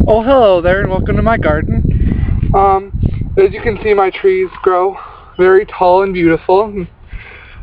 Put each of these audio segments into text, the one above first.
Oh, hello there, and welcome to my garden. As you can see, my trees grow very tall and beautiful.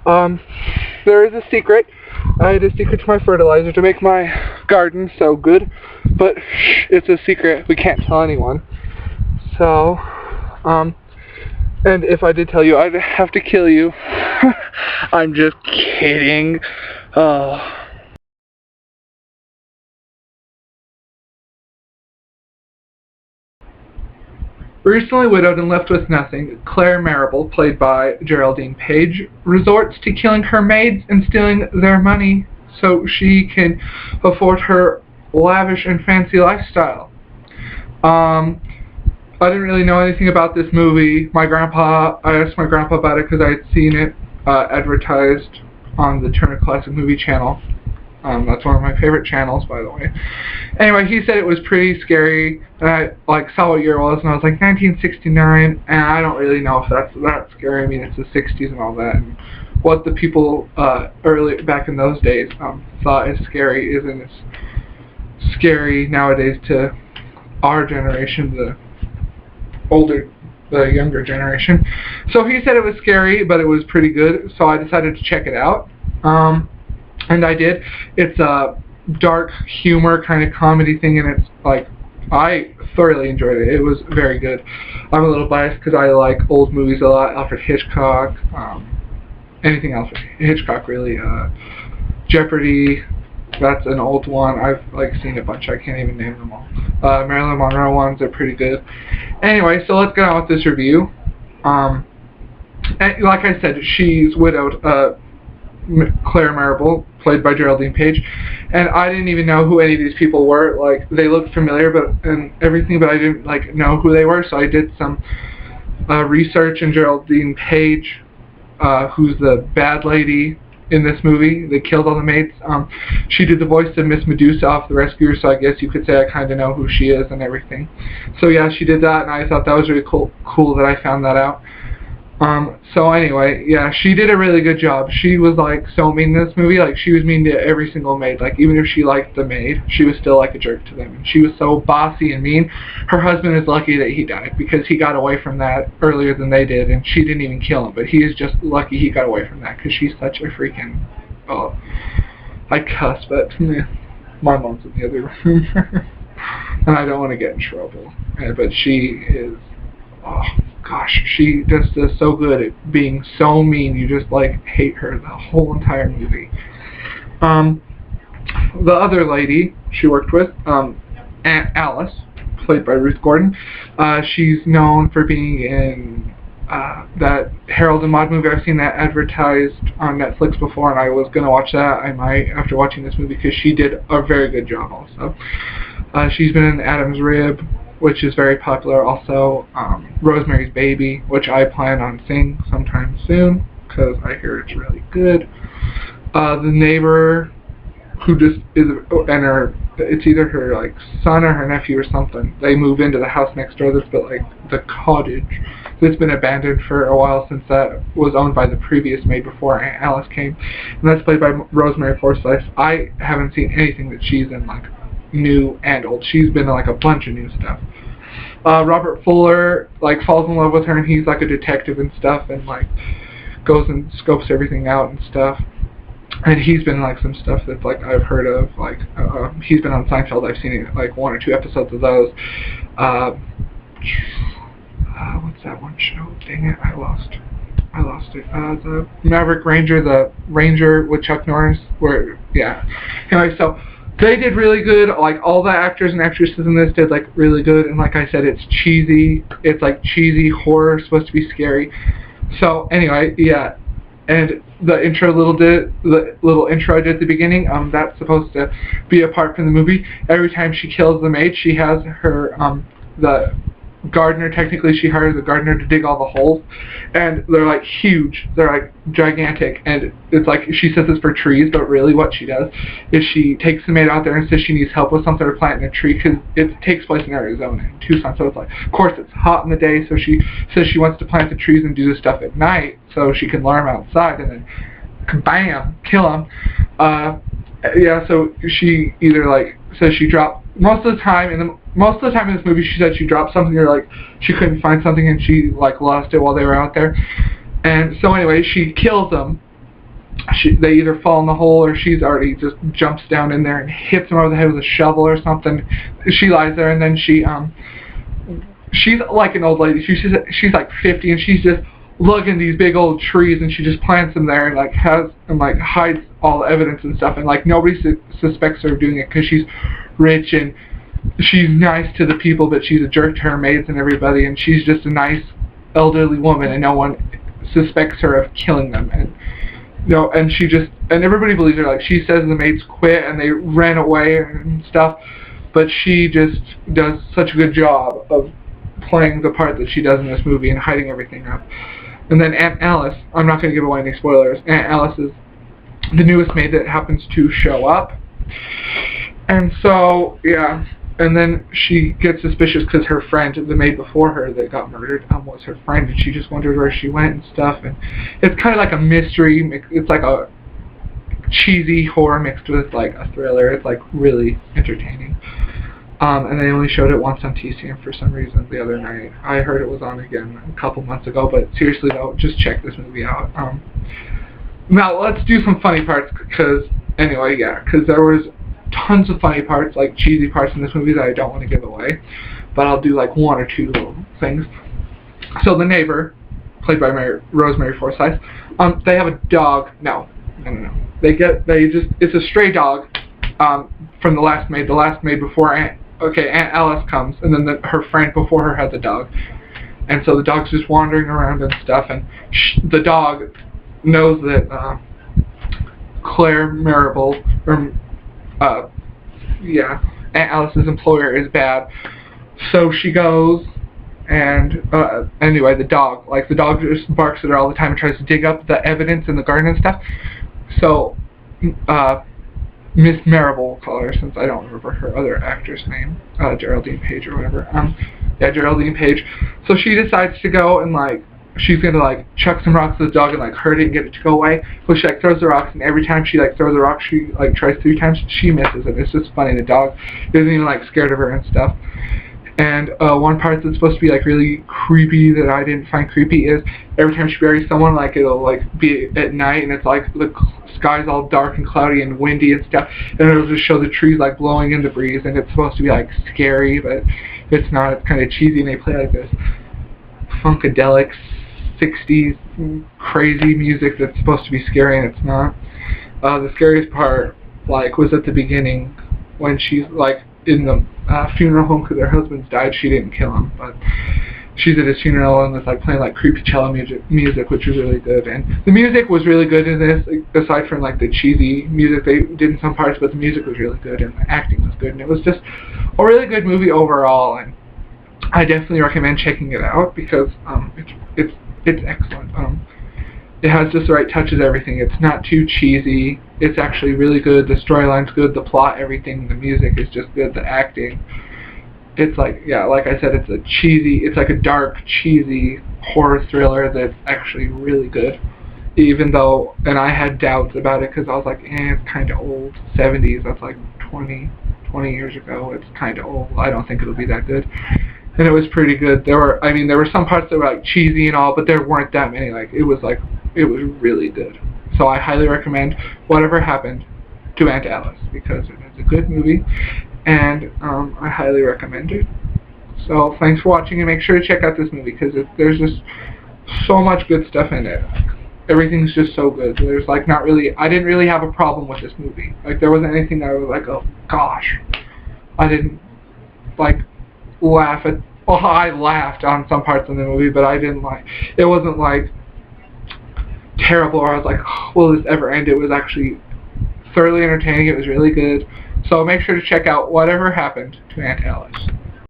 There is a secret. I had a secret to my fertilizer to make my garden so good, but it's a secret. We can't tell anyone. So, and if I did tell you, I'd have to kill you. I'm just kidding. Oh. Recently widowed and left with nothing, Claire Marable, played by Geraldine Page, resorts to killing her maids and stealing their money so she can afford her lavish and fancy lifestyle. I didn't really know anything about this movie. I asked my grandpa about it because I had seen it advertised on the Turner Classic Movie channel. That's one of my favorite channels, by the way. Anyway, he said it was pretty scary, and I saw what year it was, and I was like, 1969, and I don't really know if that's that scary. I mean, it's the 60s and all that, and what the people early back in those days thought is scary isn't as scary nowadays to our generation, the younger generation. So he said it was scary, but it was pretty good, so I decided to check it out. And I did. It's a dark humor kind of comedy thing, and it's like, I thoroughly enjoyed it. It was very good. I'm a little biased because I like old movies a lot. Alfred Hitchcock, anything Alfred Hitchcock really. Jeopardy, that's an old one. I've seen a bunch. I can't even name them all. Marilyn Monroe ones are pretty good. Anyway, so let's get on with this review. And like I said, she's widowed. Claire Marable, played by Geraldine Page, and I didn't even know who any of these people were. Like, they looked familiar, and everything, but I didn't know who they were. So I did some research, and Geraldine Page, who's the bad lady in this movie, they killed all the maids. She did the voice of Miss Medusa off The Rescuers, so I guess you could say I kind of know who she is and everything. So yeah, she did that, and I thought that was really cool that I found that out. So anyway, yeah, she did a really good job. She was so mean in this movie. She was mean to every single maid. Even if she liked the maid, she was still a jerk to them. And she was so bossy and mean. Her husband is lucky that he died because he got away from that earlier than they did, and she didn't even kill him. But he is just lucky he got away from that because she's such a freaking, I cuss, but my mom's in the other room. And I don't want to get in trouble. But she is, gosh, she just is so good at being so mean. You just hate her the whole entire movie. The other lady she worked with, Aunt Alice, played by Ruth Gordon, she's known for being in that Harold and Maude movie. I've seen that advertised on Netflix before, and I was going to watch that. I might after watching this movie because she did a very good job also. She's been in Adam's Rib, which is very popular also. Rosemary's Baby, which I plan on seeing sometime soon because I hear it's really good. The Neighbor, who just is, and it's either her son or her nephew or something. They move into the house next door that's built the cottage that's been abandoned for a while since that was owned by the previous maid before Aunt Alice came, and that's played by Rosemary Forsyth. I haven't seen anything that she's in new and old. She's been in a bunch of new stuff. Robert Fuller falls in love with her, and he's a detective and stuff, and goes and scopes everything out and stuff. And he's been in some stuff that's I've heard of. He's been on Seinfeld. I've seen it, 1 or 2 episodes of those. What's that one show? Dang it, I lost it. The Maverick Ranger, the Ranger with Chuck Norris. Anyway, so they did really good. All the actors and actresses in this did really good. And like I said, it's cheesy. It's cheesy horror, supposed to be scary. So anyway, yeah. And the little intro I did at the beginning, that's supposed to be a part from the movie. Every time she kills the maid, she has her the gardener. Technically, she hires a gardener to dig all the holes, and they're huge. They're gigantic, and it's she says it's for trees, but really what she does is she takes the maid out there and says she needs help with something or planting a tree because it takes place in Arizona, in Tucson. So it's of course it's hot in the day, so she says she wants to plant the trees and do this stuff at night so she can lure them outside and then bam, kill them. Yeah, so she either says she dropped most of the time in most of the time in this movie she said she dropped something or like she couldn't find something and she like lost it while they were out there. And so anyway, she kills them. They either fall in the hole or she's already just jumps down in there and hits them over the head with a shovel or something. She lies there and then she's like an old lady. She's like 50 and she's just lugging these big old trees and she just plants them there and like hides all the evidence and stuff, and like nobody suspects her of doing it because she's rich and she's nice to the people, but she's a jerk to her maids and everybody, and she's just a nice elderly woman and no one suspects her of killing them. And and everybody believes her. Like she says the maids quit and they ran away and stuff, but she just does such a good job of playing the part that she does in this movie and hiding everything up. And then Aunt Alice, I'm not going to give away any spoilers, Aunt Alice is the newest maid that happens to show up. And so, yeah, and then she gets suspicious because her friend, the maid before her that got murdered, was her friend, and she just wondered where she went and stuff. And it's kind of like a mystery. It's like a cheesy horror mixed with like a thriller. It's like really entertaining. And they only showed it once on TCM for some reason the other night. I heard it was on again a couple months ago, but seriously though, just check this movie out. Now let's do some funny parts, because there was tons of funny parts, like cheesy parts in this movie that I don't want to give away, but I'll do like one or two little things. So the neighbor, played by Rosemary Forsyth, they have a dog. No. It's a stray dog from the last maid. The last maid before Aunt Alice comes, and then her friend before her had the dog, and so the dog's just wandering around and stuff, and the dog knows that Claire Marable, Aunt Alice's employer, is bad, so she goes, and anyway, the dog just barks at her all the time and tries to dig up the evidence in the garden and stuff. So Miss Marable, we'll call her, since I don't remember her other actress name, Geraldine Page or whatever. Geraldine Page. So she decides to go and like she's gonna like chuck some rocks at the dog and like hurt it and get it to go away. So she like throws the rocks, and every time she like throws a rock, she like tries 3 times, she misses, and it's just funny. The dog isn't even like scared of her and stuff. And one part that's supposed to be like really creepy that I didn't find creepy is every time she buries someone, like it'll like be at night and it's like the sky's all dark and cloudy and windy and stuff, and it'll just show the trees like blowing in the breeze, and it's supposed to be like scary, but it's not. It's kind of cheesy, and they play like this funkadelic 60s crazy music that's supposed to be scary, and it's not. The scariest part like was at the beginning when she's like in the funeral home because her husband's died. She didn't kill him, but she's at his funeral and it's like playing like creepy cello music, which was really good. And the music was really good in this, aside from like the cheesy music they did in some parts, but the music was really good and the acting was good, and it was just a really good movie overall. And I definitely recommend checking it out because it's excellent. It has just the right touches, everything. It's not too cheesy. It's actually really good. The storyline's good. The plot, everything. The music is just good. The acting. It's like, like I said, it's like a dark, cheesy horror thriller that's actually really good. Even though, and I had doubts about it because I was like, it's kind of old. 70s, that's like 20 years ago. It's kind of old. I don't think it'll be that good. And it was pretty good. There were some parts that were like cheesy and all, but there weren't that many. It was really good. So I highly recommend Whatever Happened to Aunt Alice because it is a good movie, and I highly recommend it. So thanks for watching, and make sure to check out this movie because there's just so much good stuff in it. Everything's just so good. There's like I didn't really have a problem with this movie. Like there wasn't anything that I was like, oh gosh. I didn't like laugh at. Well, I laughed on some parts of the movie, but I didn't like. It wasn't like terrible, or I was like, oh, will this ever end? It was actually thoroughly entertaining. It was really good. So make sure to check out Whatever Happened to Aunt Alice.